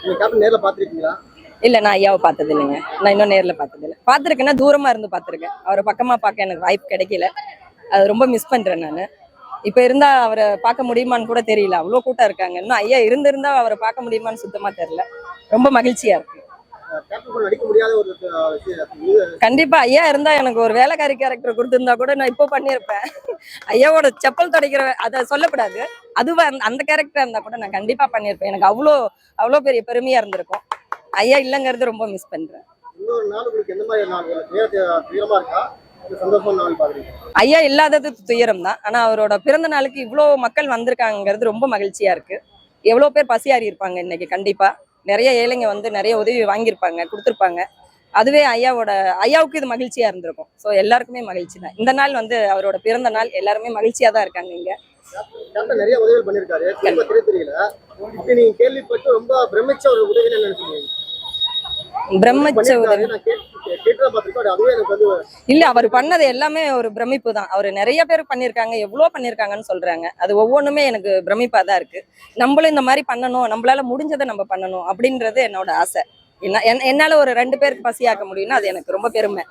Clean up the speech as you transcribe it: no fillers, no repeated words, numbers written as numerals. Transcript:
நீங்க கேப்டன் நேர்ல பாத்திருக்கீங்களா? இல்ல நான் ஐயாவை பார்த்தது இல்லைங்க. நான் இன்னும் நேர்ல பார்த்தது இல்லை. பார்த்துருக்கேன்னா தூரமா இருந்து பார்த்துருக்கேன். அவரை பக்கமா பார்க்க எனக்கு வாய்ப்பு கிடைக்கல. அது ரொம்ப மிஸ் பண்றேன் நான். இப்ப இருந்தா அவரை பார்க்க முடியுமான்னு கூட தெரியல. அவ்வளோ கூட்டம் இருக்காங்க. இன்னும் ஐயா இருந்திருந்தா அவரை பார்க்க முடியுமான்னு சுத்தமா தெரியல. ரொம்ப மகிழ்ச்சியா இருக்கு. கேப்டன் கூட நடிக்க முடியாத ஒரு கண்டிப்பா ஐயா இருந்தா எனக்கு ஒரு வேலைக்காரி கேரக்டர் கொடுத்திருந்தா கூட நான் இப்போ பண்ணியிருப்பேன். ஐயாவோட செப்பல் துடைக்கிற அதை சொல்லக்கூடாது. அதுவா அந்த கேரக்டர் இருந்தா கூட நான் கண்டிப்பா பண்ணியிருப்பேன். எனக்கு அவ்வளோ அவ்வளோ பெரிய பெருமையா இருந்திருக்கும். ஐயா இல்லைங்கிறது ரொம்ப மிஸ் பண்றேன். இன்னொரு நாள் உங்களுக்கு எந்த மாதிரி நாள் துயரமா இருக்கா? சந்தோஷமான நாள் பாக்குறீங்க? ஐயா இல்லாதது துயரம் தான். ஆனா அவரோட பிறந்த நாளுக்கு இவ்வளோ மக்கள் வந்திருக்காங்கிறது ரொம்ப மகிழ்ச்சியா இருக்கு. எவ்வளோ பேர் பசியாறி இருப்பாங்க இன்னைக்கு. கண்டிப்பா நிறைய ஏழைங்க வந்து நிறைய உதவி வாங்கியிருப்பாங்க, கொடுத்துருப்பாங்க. அதுவே ஐயாவுக்கு இது மகிழ்ச்சியா இருந்திருக்கும். ஸோ எல்லாருக்குமே மகிழ்ச்சி தான். இந்த நாள் வந்து அவரோட பிறந்த நாள். எல்லாருமே மகிழ்ச்சியா தான் இருக்காங்க இங்க. கேப்டன் நிறைய உதவிகள் பண்ணிருக்காரு. தெரியல. இப்ப நீங்க கேள்விப்பட்டு ரொம்ப பிரமிச்ச ஒரு உதவி நினைச்சீங்க? பிரமிச்ச உதவி இல்ல, அவர் பண்ணது எல்லாமே ஒரு பிரமிப்பு தான். அவர் நிறைய பேர் பண்ணிருக்காங்க, எவ்வளவு பண்ணிருக்காங்கன்னு சொல்றாங்க. அது ஒவ்வொன்றுமே எனக்கு பிரமிப்பா தான் இருக்கு. நம்மளும் இந்த மாதிரி பண்ணணும், நம்மளால முடிஞ்சதை நம்ம பண்ணணும் அப்படின்றது என்னோட ஆசை. என்னால ஒரு 2 பேருக்கு பசியாக்க முடியும்னா அது எனக்கு ரொம்ப பெருமை.